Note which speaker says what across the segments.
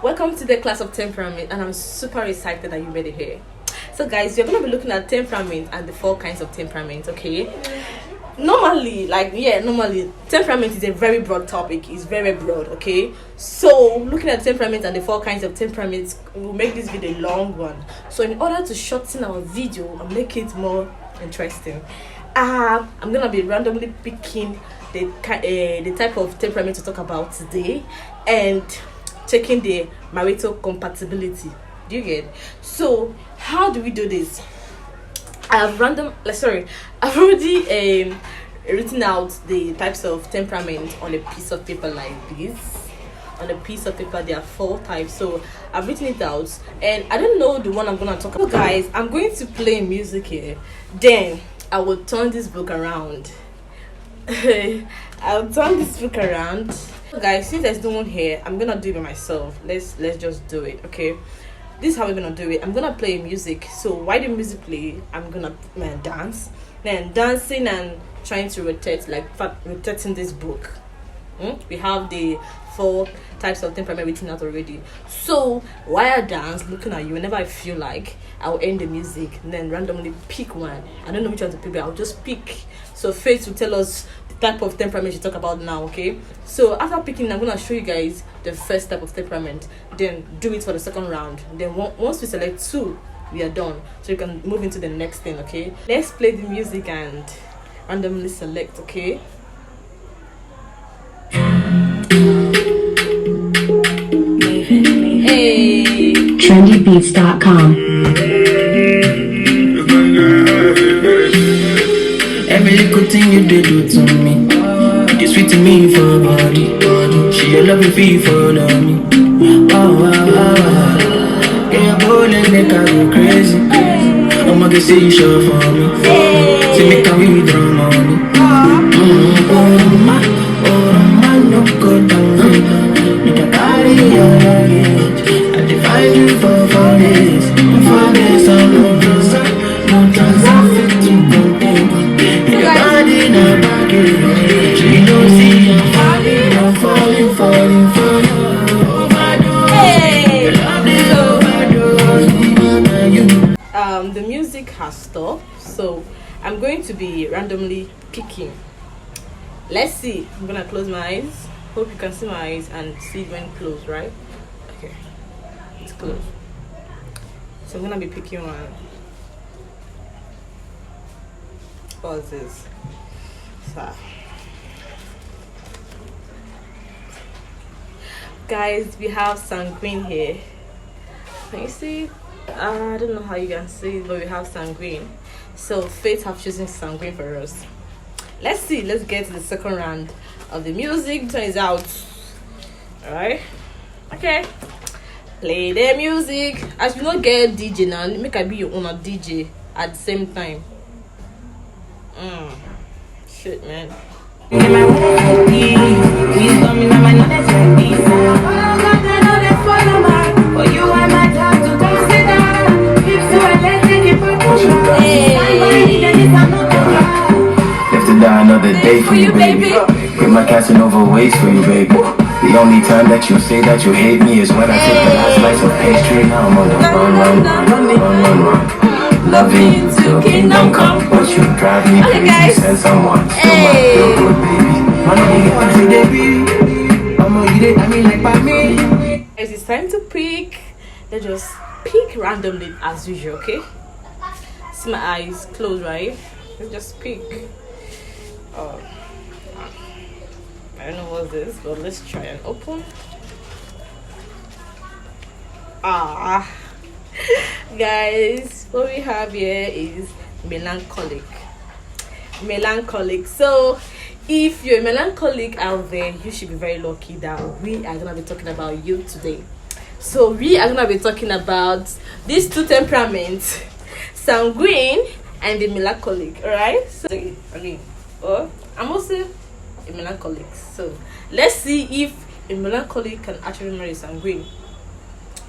Speaker 1: Welcome to the class of temperament, and I'm super excited that you made it here. So guys, we're going to be looking at temperament and the 4 kinds of temperament. Okay, normally temperament is a very broad topic. It's very broad. Okay, so looking at temperament and the 4 kinds of temperaments will make this video a long one. So in order to shorten our video and make it more interesting, I'm gonna be randomly picking the type of temperament to talk about today and checking the marital compatibility. Do you get? So how do we do this? I've already written out the types of temperament on a piece of paper like this. On a piece of paper there are 4 types, so I've written it out, and I don't know the one I'm gonna talk about. So guys, I'm going to play music here, then I will turn this book around. I'll turn this book around. Guys, since there's no one here, I'm gonna do it by myself. Let's just do it. Okay, this is how we're gonna do it. I'm gonna play music, so while the music play, I'm gonna dance. Then dancing and trying to rotate, like rotating this book. We have the 4 types of temperament written out already. So while I dance, looking at you, whenever I feel like, I'll end the music and then randomly pick one. I don't know which one to pick, but I'll just pick. So Faith will tell us the type of temperament you talk about now. Okay, so after picking, I'm gonna show you guys the first type of temperament, then do it for the second round. Then once we select 2, we are done, so you can move into the next thing. Okay, let's play the music and randomly select. Okay, hey,
Speaker 2: trendybeats.com.
Speaker 3: Every little thing you did do to me, you sweet to me for body. She a love you feel for me. Yeah, bold and make I go crazy. I'ma get say you sure for me. Say me can we withdraw money. Oh my, no good down. Me can carry your luggage. I define you for 4 days. 4 days on no closer, no chance I fit to contain. Your body in a baggage. She don't see I'm falling for you.
Speaker 1: The music has stopped, so I'm going to be randomly picking. Let's see. I'm gonna close my eyes. Hope you can see my eyes and see it when closed, right? Okay, it's closed. So I'm gonna be picking one. What is this? So, guys, we have Sanguine here. Can you see it? I don't know how you can see it, but we have Sanguine. So Faith have chosen Sanguine for us. Let's see. Let's get to the second round of the music. Turn it out. All right. Okay. Play the music. As you not get DJ now, make I be your own DJ at the same time. Shit, man.
Speaker 3: Another day for you, baby. Get my Casanova waist for you, baby. The only time that you say that you hate me is when I take the last slice of pastry. Now I'm on the run. Loving you till kingdom come, but you drive me crazy. Send someone still my feel good, baby.
Speaker 1: Guys, it's time to pick. Let's just pick randomly as usual. Okay. See my eyes closed, right? Let's just pick. I don't know what's this, but let's try and open. Guys, what we have here is melancholic. So if you're melancholic out there, you should be very lucky that we are gonna be talking about you today. So we are gonna be talking about these 2 temperaments, sanguine and the melancholic. All right, so okay. I'm also a melancholic, so let's see if a melancholic can actually marry sanguine.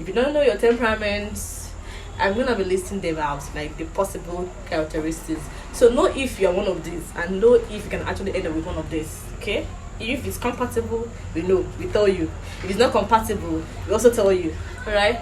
Speaker 1: If you don't know your temperaments, I'm gonna be listing them out, like the possible characteristics. So know if you are one of these, and know if you can actually end up with one of these. Okay, If it's compatible, we know, we tell you. If it's not compatible, we also tell you. All right.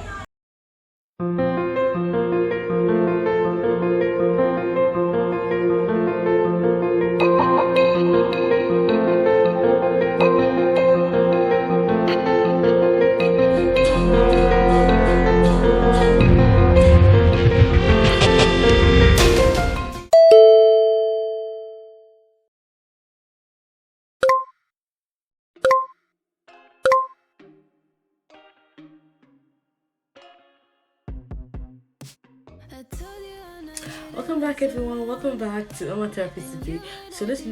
Speaker 1: Welcome back, everyone. Welcome back to Compatibility. So let's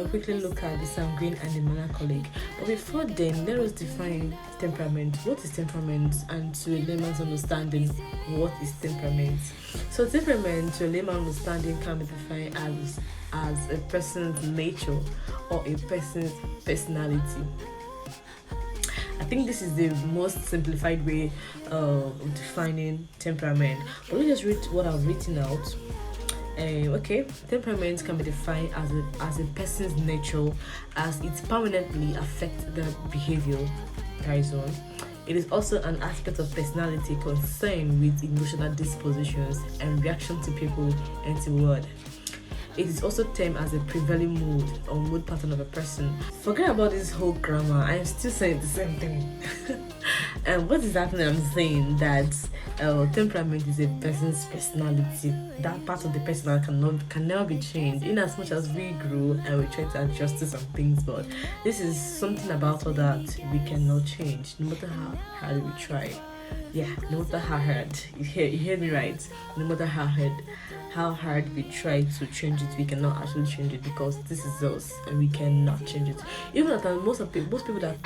Speaker 1: quickly look at the sanguine and the melancholic. But before then, let us define temperament. What is temperament? And to a layman's understanding, what is temperament? So temperament, to a layman's understanding, can be defined as a person's nature or a person's personality. I think this is the most simplified way of defining temperament. But let's just read what I've written out. Okay, temperament can be defined as a person's nature, as it permanently affects their behavior. Carries on. It is also an aspect of personality concerned with emotional dispositions and reaction to people and to world. It is also termed as a prevailing mood or mood pattern of a person. Forget about this whole grammar. I am still saying the same thing. And what is happening? I'm saying that temperament is a person's personality. That part of the personality can never be changed. In as much as we grow and we try to adjust to some things, but this is something about us that we cannot change, no matter how hard we try. Yeah, no matter how hard. You hear me right? No matter how hard we try to change it, we cannot actually change it, because this is us and we cannot change it. Even at most people that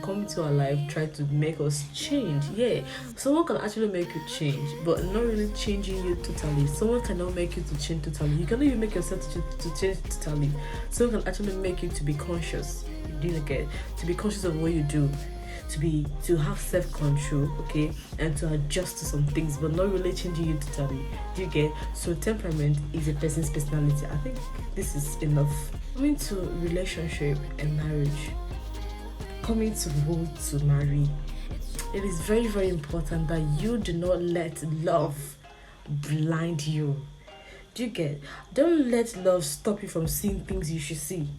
Speaker 1: come into our life try to make us change. Yeah, someone can actually make you change, but not really changing you totally. Someone cannot make you to change totally. You cannot even make yourself to change totally. Someone can actually make you to be conscious. You do get to be conscious of what you do, to have self-control, okay, and to adjust to some things, but not really changing you totally. Do you get? So temperament is a person's personality. I think this is enough. Coming to relationship and marriage, coming to road to marry, it is very, very important that you do not let love blind you. Do you get? Don't let love stop you from seeing things you should see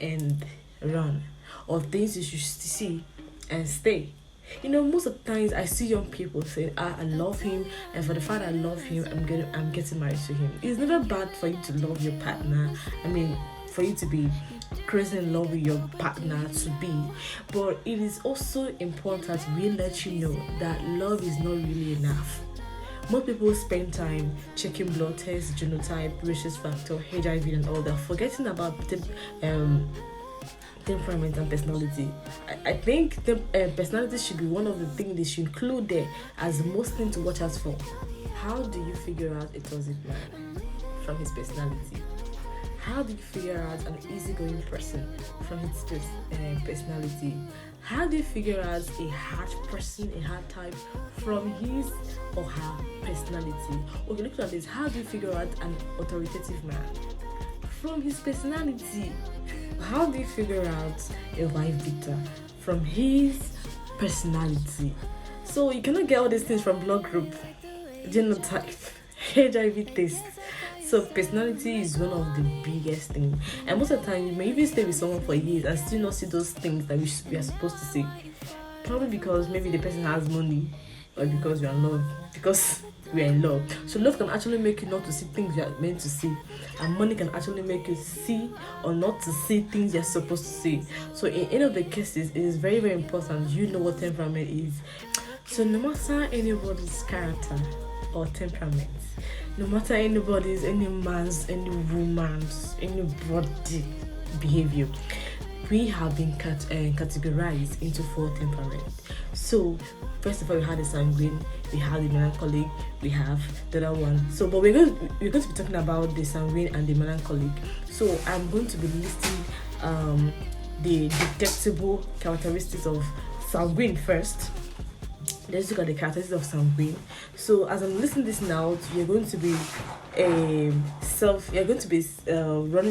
Speaker 1: and run, or things you should see and stay. You know, most of the times I see young people saying, I love him, and for the fact I love him, I'm getting married to him. It's never bad for you to love your partner. I mean, for you to be crazy in love with your partner to be, but it is also important that we let you know that love is not really enough. Most people spend time checking blood tests, genotype, rhesus factor, HIV, and all that, forgetting about temperament and personality. I think the personality should be one of the things they should include there as most thing to watch out for. How do you figure out a toxic man? From his personality. How do you figure out an easygoing person? From his personality. How do you figure out a hard person, a hard type, from his or her personality? Okay, look at this. How do you figure out an authoritative man? From his personality. How do you figure out a wife beater? From his personality. So you cannot get all these things from blood group, genotype, HIV test. So personality is one of the biggest things, and most of the time you may even stay with someone for years and still not see those things that we are supposed to see. Probably because maybe the person has money, or because you are in love, because we are in love. So love can actually make you not to see things you are meant to see, and money can actually make you see or not to see things you're supposed to see. So in any of the cases, it is very, very important you know what temperament is. So no matter anybody's character or temperament, no matter anybody's, any man's, any woman's, anybody behavior, we have been categorized into 4 temperaments. So first of all, we have the sanguine, we have the melancholic, we have the other one. So but we're going to be talking about the sanguine and the melancholic. So I'm going to be listing the detectable characteristics of sanguine first. Let's look at the characteristics of sanguine. So as I'm listing this now, you're going to be running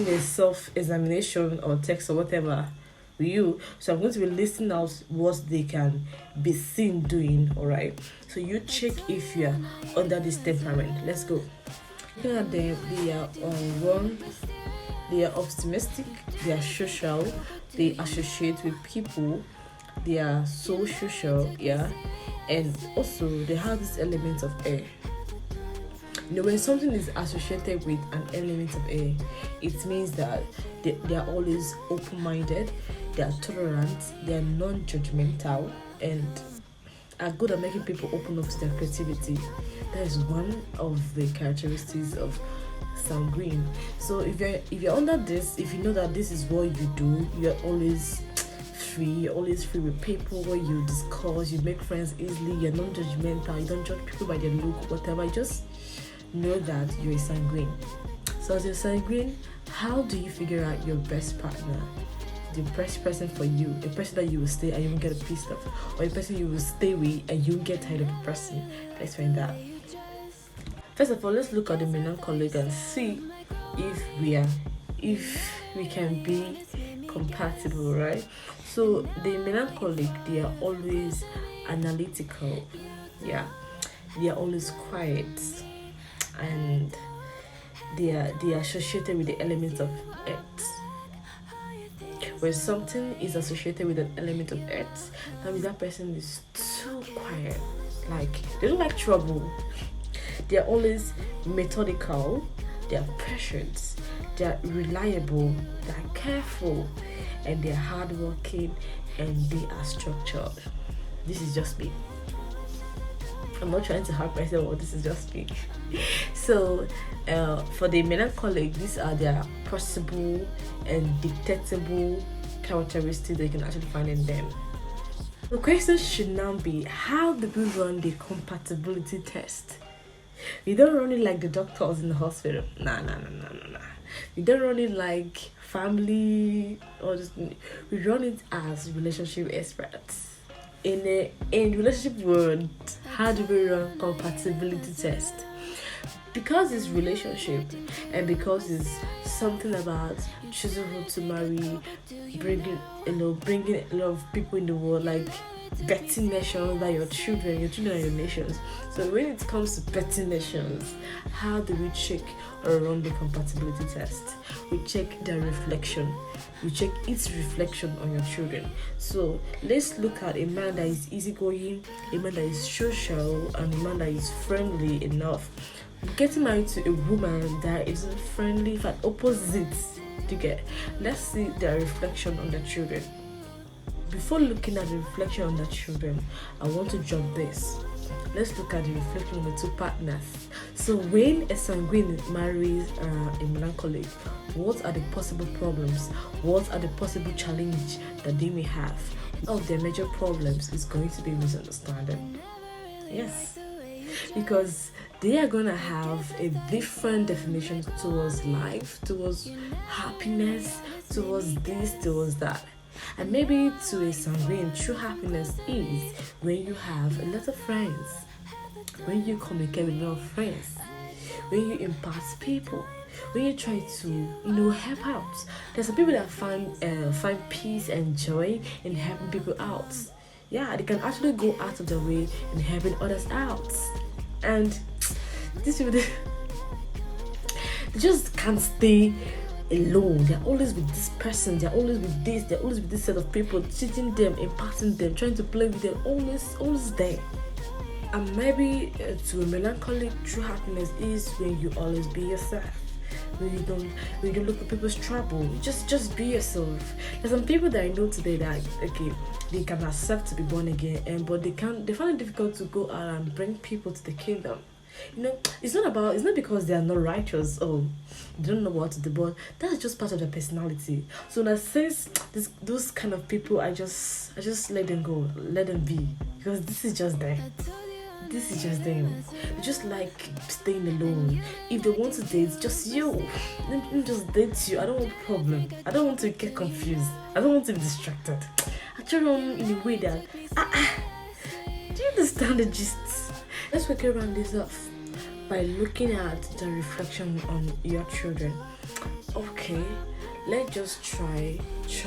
Speaker 1: a self-examination or text or whatever with you. So I'm going to be listing out what they can be seen doing. All right. So you check if you're under this temperament. Let's go. Looking at them, they are one. They are optimistic. They are social. They associate with people. They are so social. Yeah, and also they have this element of air. You know, when something is associated with an element of air, it means that they are always open-minded, they are tolerant, they are non-judgmental, and are good at making people open up to their creativity. That is one of the characteristics of sanguine. So if you're under this, if you know that this is what you do, you're always free with people. Where you discuss, you make friends easily, you're non-judgmental, you don't judge people by their look, whatever. Just know that you're a sanguine. So as a sanguine, how do you figure out your best partner, the best person for you, a person that you will stay and you won't get pissed off, or a person you will stay with and you won't get tired of the person? Let's find out. First of all, let's look at the melancholic and see if we can be compatible, right? So the melancholic, they are always analytical. Yeah, they are always quiet, and they are associated with the elements of earth. When something is associated with an element of earth, that means that person is too quiet. Like, they don't like trouble. They are always methodical. They are patient. They are reliable. They are careful, and they are hardworking, and they are structured. This is just me. I'm not trying to help myself, but this is just me. So, for the melancholic, these are their possible and detectable characteristics that you can actually find in them. The question should now be, how do we run the compatibility test? We don't run it like the doctors in the hospital. Nah. We don't run it like family, or just, we run it as relationship experts. In relationship world, how do we run compatibility test? Because it's relationship, and because it's something about choosing who to marry, bringing a lot of people in the world, like betting nations, that your children are your nations. So when it comes to betting nations, how do we check or run the compatibility test? We check their reflection. We check its reflection on your children. So let's look at a man that is easygoing, a man that is social, and a man that is friendly enough. Getting married to a woman that isn't friendly, if an opposite, to get. Let's see their reflection on their children. Before looking at the reflection on the children, I want to jump this. Let's look at the reflection of the two partners. So when a sanguine marries a melancholic, what are the possible problems? What are the possible challenges that they may have? One of their major problems is going to be misunderstanding. Yes, because they are going to have a different definition towards life, towards happiness, towards this, towards that. And maybe to a sanguine, true happiness is when you have a lot of friends, when you communicate with a lot of friends, when you impact people, when you try to, help out. There's some people that find peace and joy in helping people out. Yeah, they can actually go out of their way in helping others out. And these people, they just can't stay alone. They're always with this person, they're always with this set of people, teaching them, impacting them, trying to play with them, always there. And maybe to a melancholic, true happiness is when you always be yourself, when you don't look at people's trouble, just be yourself. There's some people that I know today that they can accept to be born again, but they find it difficult to go out and bring people to the kingdom. It's not because they are not righteous or they don't know what to do, but that's just part of their personality. So in a sense, those kind of people, I just let them go, let them be, because this is just them. This is just them. They just like staying alone. If they want to date, just you. Let me just date you. I don't want a problem. I don't want to get confused. I don't want to be distracted. I try on in a way that do you understand the gist? Let's work around this off by looking at the reflection on your children. Okay, let's just try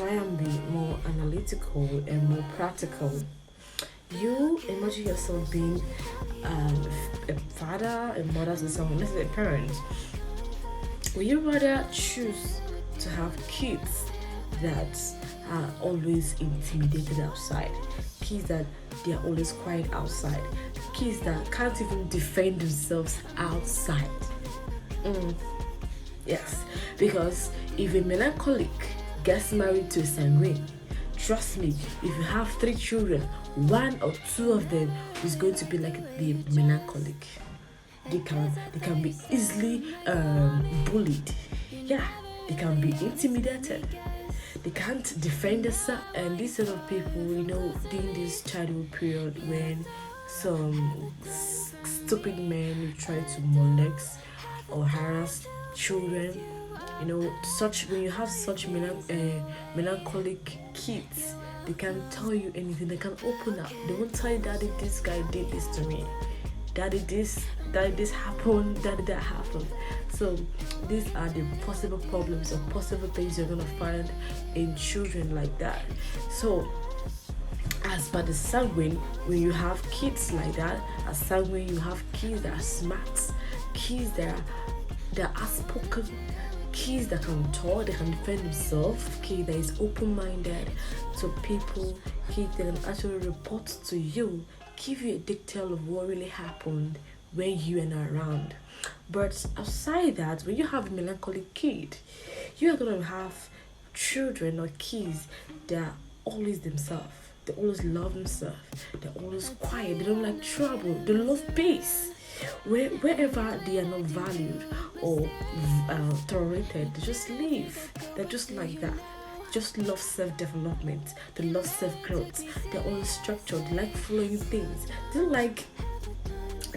Speaker 1: and be more analytical and more practical. You imagine yourself being a father, a mother to someone, let's say a parent. Would you rather choose to have kids that are always intimidated outside, kids that they are always quiet outside, kids that can't even defend themselves outside? Yes, because if a melancholic gets married to a sanguine, trust me, if you have 3 children, 1 or 2 of them is going to be like the melancholic. They can be easily bullied. Yeah, they can be intimidated. They can't defend themselves. And these sort of people, during this childhood period when some stupid men will try to molest or harass children, when you have such melancholic kids, they can't tell you anything. They can open up. They won't tell you, daddy, this guy did this to me, daddy this happened, daddy that happened. So these are the possible problems or possible things you're gonna find in children like that. So as per the sanguine, when you have kids like that, as sanguine, you have kids that are smart, kids that are outspoken, kids that can talk, they can defend themselves, kids that is open-minded to people, kids that can actually report to you, give you a detail of what really happened when you are not around. But aside that, when you have a melancholic kid, you are going to have children or kids that are always themselves. They always love themselves. They're always quiet. They don't like trouble. They love peace. Wherever they are not valued or tolerated, they just leave. They're just like that. Just love self-development. They love self-growth. They're always structured. They like following things. They don't like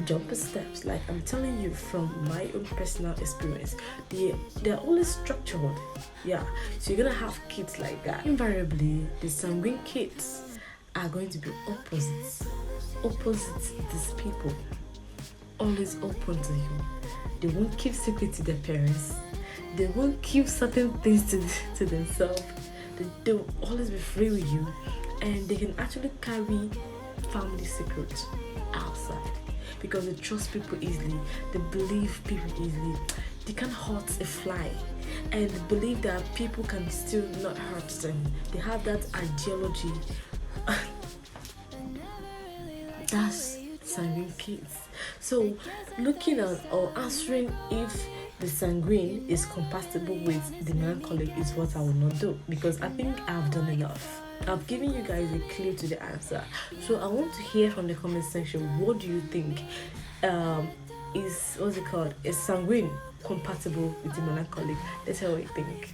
Speaker 1: jumper steps. Like I'm telling you from my own personal experience, they're always structured. Yeah, so you're gonna have kids like that. Invariably, the sanguine kids are going to be opposite these people. Always open to you. They won't keep secret to their parents. They won't keep certain things to themselves. They will always be free with you, and they can actually carry family secrets outside because they trust people easily. They believe people easily. They can't hurt a fly, and they believe that people can still not hurt them. They have that ideology. That's sanguine kids. So looking at or answering if the sanguine is compatible with the melancholic is what I will not do, because I think I've done enough. I've given you guys a clue to the answer. So I want to hear from the comment section, what do you think? Is a sanguine compatible with the melancholic? Let's hear what you think.